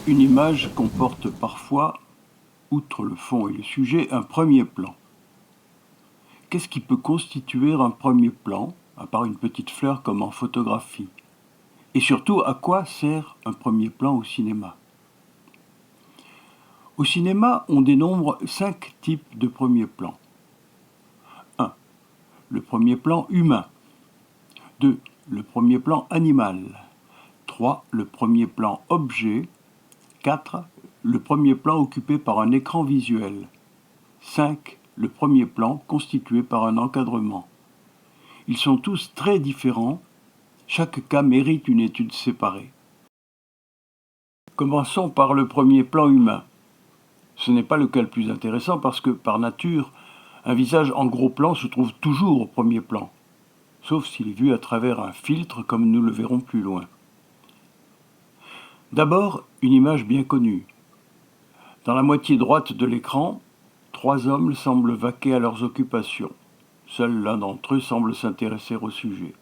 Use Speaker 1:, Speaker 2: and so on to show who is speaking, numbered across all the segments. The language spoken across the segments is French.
Speaker 1: Une image comporte parfois, outre le fond et le sujet, un premier plan. Qu'est-ce qui peut constituer un premier plan, à part une petite fleur comme en photographie? Et surtout, à quoi sert un premier plan au cinéma? Au cinéma, on dénombre 5 types de premiers plans. 1. Le premier plan humain. 2. Le premier plan animal. 3. Le premier plan objet. 4. Le premier plan occupé par un écran visuel. 5. Le premier plan constitué par un encadrement. Ils sont tous très différents. Chaque cas mérite une étude séparée. Commençons par le premier plan humain. Ce n'est pas le cas le plus intéressant parce que, par nature, un visage en gros plan se trouve toujours au premier plan, sauf s'il est vu à travers un filtre comme nous le verrons plus loin. D'abord, une image bien connue. Dans la moitié droite de l'écran, 3 hommes semblent vaquer à leurs occupations. Seul l'un d'entre eux semble s'intéresser au sujet.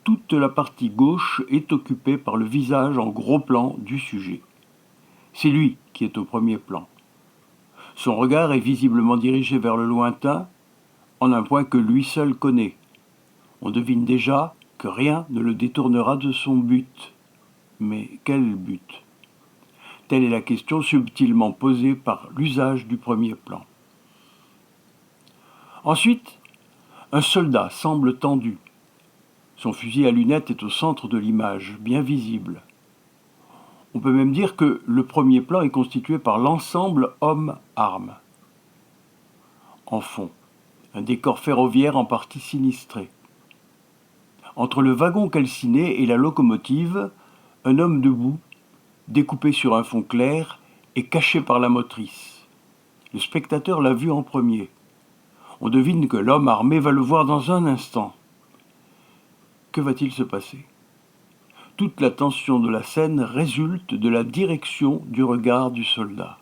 Speaker 1: Toute la partie gauche est occupée par le visage en gros plan du sujet. C'est lui qui est au premier plan. Son regard est visiblement dirigé vers le lointain, en un point que lui seul connaît. On devine déjà que rien ne le détournera de son but. Mais quel but? Telle est la question subtilement posée par l'usage du premier plan. Ensuite, un soldat semble tendu. Son fusil à lunettes est au centre de l'image, bien visible. On peut même dire que le premier plan est constitué par l'ensemble homme-arme. En fond, un décor ferroviaire en partie sinistré. Entre le wagon calciné et la locomotive, un homme debout, découpé sur un fond clair et caché par la motrice. Le spectateur l'a vu en premier. On devine que l'homme armé va le voir dans un instant. Que va-t-il se passer? Toute la tension de la scène résulte de la direction du regard du soldat.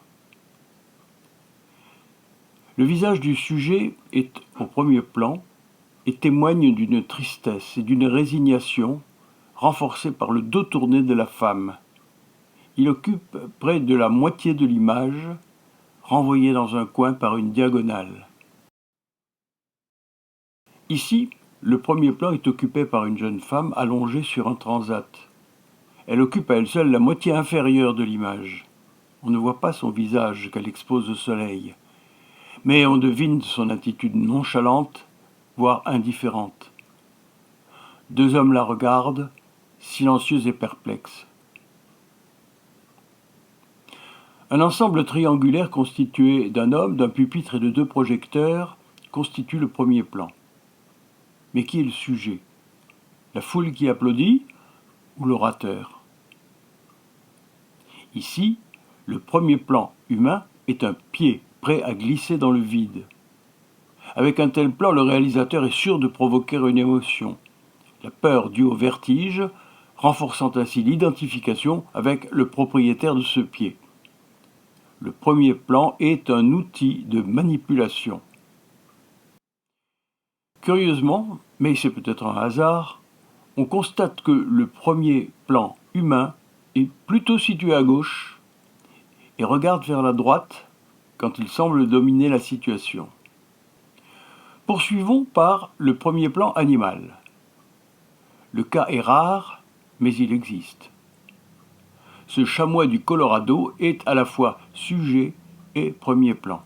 Speaker 1: Le visage du sujet est au premier plan et témoigne d'une tristesse et d'une résignation renforcée par le dos tourné de la femme. Il occupe près de la moitié de l'image, renvoyé dans un coin par une diagonale. Ici, le premier plan est occupé par une jeune femme allongée sur un transat. Elle occupe à elle seule la moitié inférieure de l'image. On ne voit pas son visage qu'elle expose au soleil, mais on devine son attitude nonchalante, voire indifférente. 2 hommes la regardent, silencieux et perplexes. Un ensemble triangulaire constitué d'un homme, d'un pupitre et de 2 projecteurs constitue le premier plan. Mais qui est le sujet? La foule qui applaudit ou l'orateur? Ici, le premier plan humain est un pied prêt à glisser dans le vide. Avec un tel plan, le réalisateur est sûr de provoquer une émotion, la peur due au vertige, renforçant ainsi l'identification avec le propriétaire de ce pied. Le premier plan est un outil de manipulation. Curieusement, mais c'est peut-être un hasard, on constate que le premier plan humain est plutôt situé à gauche et regarde vers la droite quand il semble dominer la situation. Poursuivons par le premier plan animal. Le cas est rare, mais il existe. Ce chamois du Colorado est à la fois sujet et premier plan.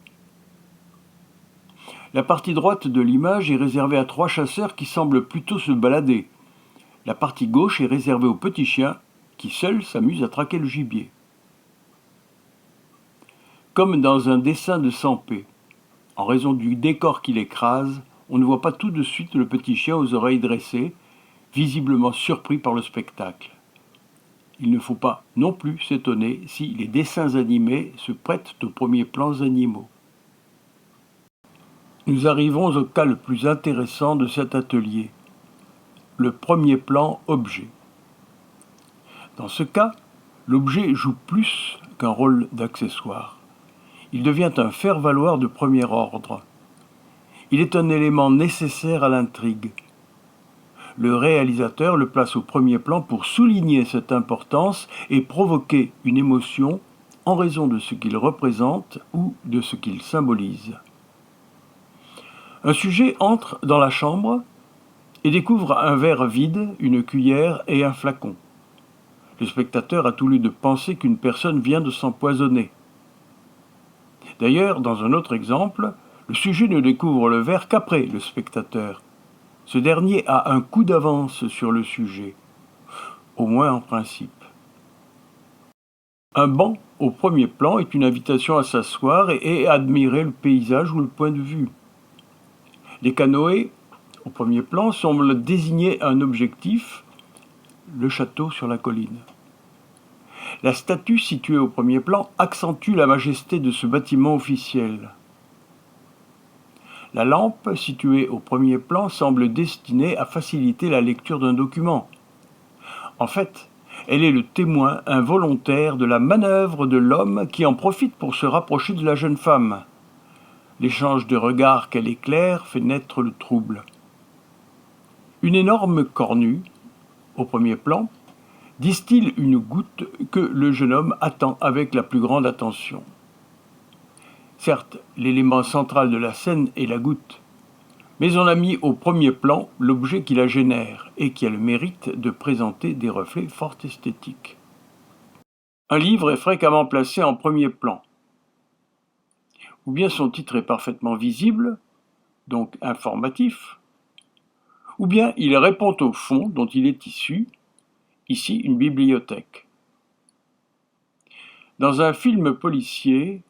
Speaker 1: La partie droite de l'image est réservée à 3 chasseurs qui semblent plutôt se balader. La partie gauche est réservée aux petits chiens qui seuls s'amusent à traquer le gibier. Comme dans un dessin de Sampé, en raison du décor qui l'écrase, on ne voit pas tout de suite le petit chien aux oreilles dressées, visiblement surpris par le spectacle. Il ne faut pas non plus s'étonner si les dessins animés se prêtent aux premiers plans animaux. Nous arrivons au cas le plus intéressant de cet atelier, le premier plan objet. Dans ce cas, l'objet joue plus qu'un rôle d'accessoire. Il devient un faire-valoir de premier ordre. Il est un élément nécessaire à l'intrigue. Le réalisateur le place au premier plan pour souligner cette importance et provoquer une émotion en raison de ce qu'il représente ou de ce qu'il symbolise. Un sujet entre dans la chambre et découvre un verre vide, une cuillère et un flacon. Le spectateur a tout lieu de penser qu'une personne vient de s'empoisonner. D'ailleurs, dans un autre exemple, le sujet ne découvre le verre qu'après le spectateur. Ce dernier a un coup d'avance sur le sujet, au moins en principe. Un banc au premier plan est une invitation à s'asseoir et admirer le paysage ou le point de vue. Les canoës, au premier plan, semblent désigner un objectif, le château sur la colline. La statue située au premier plan accentue la majesté de ce bâtiment officiel. La lampe, située au premier plan, semble destinée à faciliter la lecture d'un document. En fait, elle est le témoin involontaire de la manœuvre de l'homme qui en profite pour se rapprocher de la jeune femme. L'échange de regards qu'elle éclaire fait naître le trouble. Une énorme cornue, au premier plan, distille une goutte que le jeune homme attend avec la plus grande attention. Certes, l'élément central de la scène est la goutte, mais on a mis au premier plan l'objet qui la génère et qui a le mérite de présenter des reflets fort esthétiques. Un livre est fréquemment placé en premier plan. Ou bien son titre est parfaitement visible, donc informatif, ou bien il répond au fond dont il est issu, ici une bibliothèque. Dans un film policier,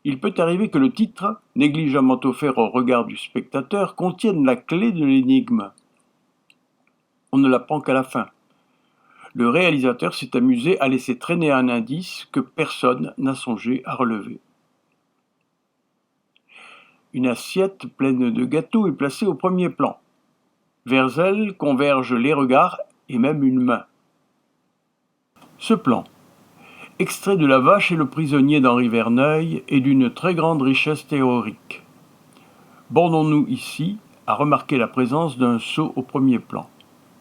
Speaker 1: il peut arriver que le titre, négligemment offert au regard du spectateur, contienne la clé de l'énigme. On ne l'apprend qu'à la fin. Le réalisateur s'est amusé à laisser traîner un indice que personne n'a songé à relever. Une assiette pleine de gâteaux est placée au premier plan. Vers elle convergent les regards et même une main. Ce plan, extrait de La Vache et le prisonnier d'Henri Verneuil, est d'une très grande richesse théorique. Bornons-nous ici à remarquer la présence d'un seau au premier plan.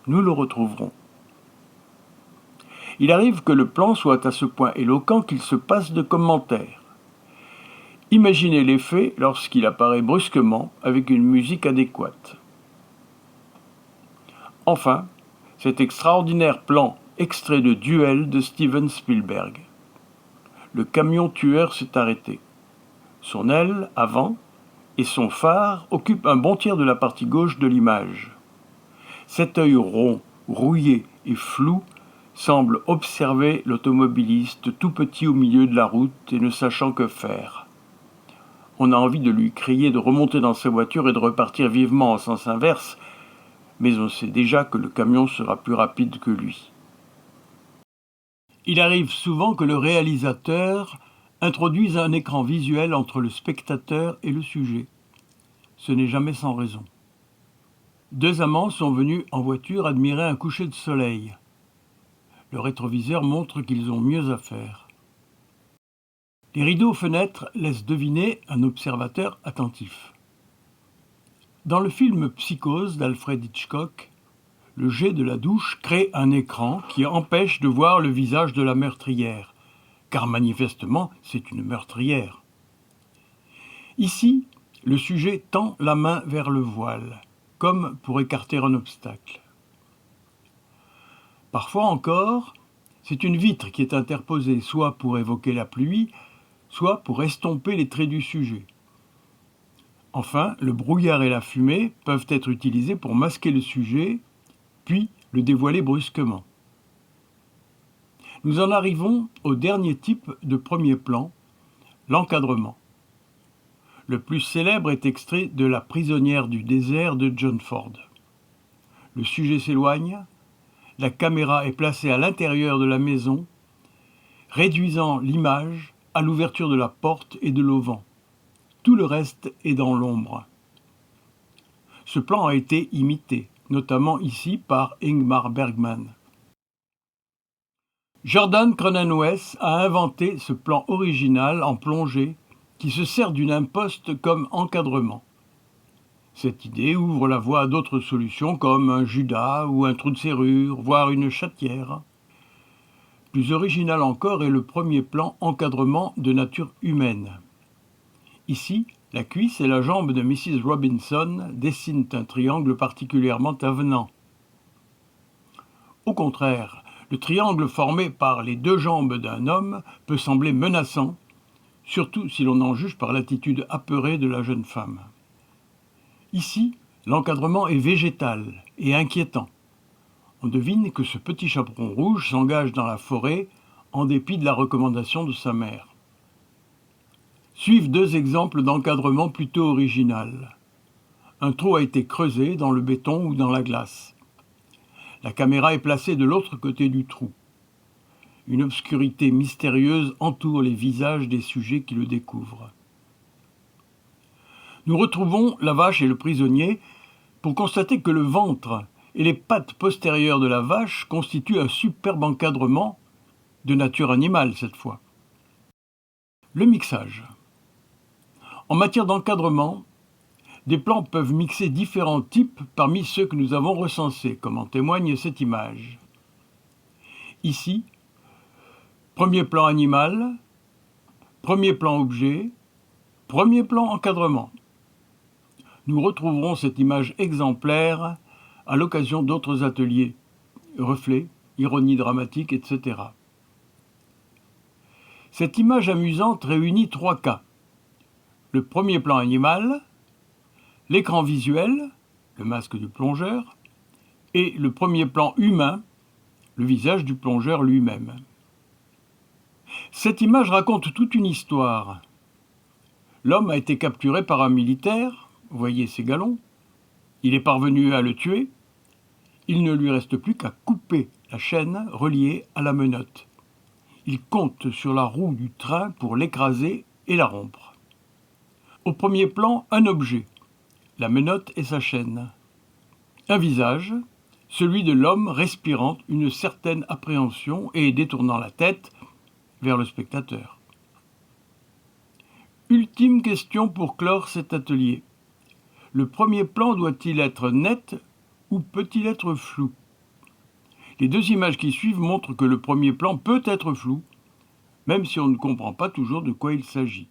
Speaker 1: Nous le retrouverons. Il arrive que le plan soit à ce point éloquent qu'il se passe de commentaires. Imaginez l'effet lorsqu'il apparaît brusquement avec une musique adéquate. Enfin, cet extraordinaire plan extrait de Duel de Steven Spielberg. Le camion tueur s'est arrêté. Son aile, avant, et son phare occupent un bon tiers de la partie gauche de l'image. Cet œil rond, rouillé et flou semble observer l'automobiliste tout petit au milieu de la route et ne sachant que faire. On a envie de lui crier de remonter dans sa voiture et de repartir vivement en sens inverse, mais on sait déjà que le camion sera plus rapide que lui. Il arrive souvent que le réalisateur introduise un écran visuel entre le spectateur et le sujet. Ce n'est jamais sans raison. Deux amants sont venus en voiture admirer un coucher de soleil. Le rétroviseur montre qu'ils ont mieux à faire. Les rideaux aux fenêtres laissent deviner un observateur attentif. Dans le film Psychose d'Alfred Hitchcock, le jet de la douche crée un écran qui empêche de voir le visage de la meurtrière, car manifestement c'est une meurtrière. Ici, le sujet tend la main vers le voile, comme pour écarter un obstacle. Parfois encore, c'est une vitre qui est interposée, soit pour évoquer la pluie, soit pour estomper les traits du sujet. Enfin, le brouillard et la fumée peuvent être utilisés pour masquer le sujet, puis le dévoiler brusquement. Nous en arrivons au dernier type de premier plan, l'encadrement. Le plus célèbre est extrait de La prisonnière du désert de John Ford. Le sujet s'éloigne, la caméra est placée à l'intérieur de la maison, réduisant l'image à l'ouverture de la porte et de l'auvent. Tout le reste est dans l'ombre. Ce plan a été imité, notamment ici par Ingmar Bergman. Jordan Cronenweth a inventé ce plan original en plongée qui se sert d'une imposte comme encadrement. Cette idée ouvre la voie à d'autres solutions comme un judas ou un trou de serrure, voire une chatière. Plus original encore est le premier plan encadrement de nature humaine. Ici, la cuisse et la jambe de Mrs. Robinson dessinent un triangle particulièrement avenant. Au contraire, le triangle formé par les deux jambes d'un homme peut sembler menaçant, surtout si l'on en juge par l'attitude apeurée de la jeune femme. Ici, l'encadrement est végétal et inquiétant. On devine que ce petit chaperon rouge s'engage dans la forêt en dépit de la recommandation de sa mère. Suivent deux exemples d'encadrement plutôt original. Un trou a été creusé dans le béton ou dans la glace. La caméra est placée de l'autre côté du trou. Une obscurité mystérieuse entoure les visages des sujets qui le découvrent. Nous retrouvons la vache et le prisonnier pour constater que le ventre et les pattes postérieures de la vache constituent un superbe encadrement, de nature animale cette fois. Le mixage. En matière d'encadrement, des plans peuvent mixer différents types parmi ceux que nous avons recensés, comme en témoigne cette image. Ici, premier plan animal, premier plan objet, premier plan encadrement. Nous retrouverons cette image exemplaire à l'occasion d'autres ateliers, reflets, ironie dramatique, etc. Cette image amusante réunit trois cas. Le premier plan animal, l'écran visuel, le masque du plongeur, et le premier plan humain, le visage du plongeur lui-même. Cette image raconte toute une histoire. L'homme a été capturé par un militaire, voyez ses galons, il est parvenu à le tuer, il ne lui reste plus qu'à couper la chaîne reliée à la menotte. Il compte sur la roue du train pour l'écraser et la rompre. Au premier plan, un objet, la menotte et sa chaîne. Un visage, celui de l'homme respirant une certaine appréhension et détournant la tête vers le spectateur. Ultime question pour clore cet atelier. Le premier plan doit-il être net ou peut-il être flou? Les deux images qui suivent montrent que le premier plan peut être flou, même si on ne comprend pas toujours de quoi il s'agit.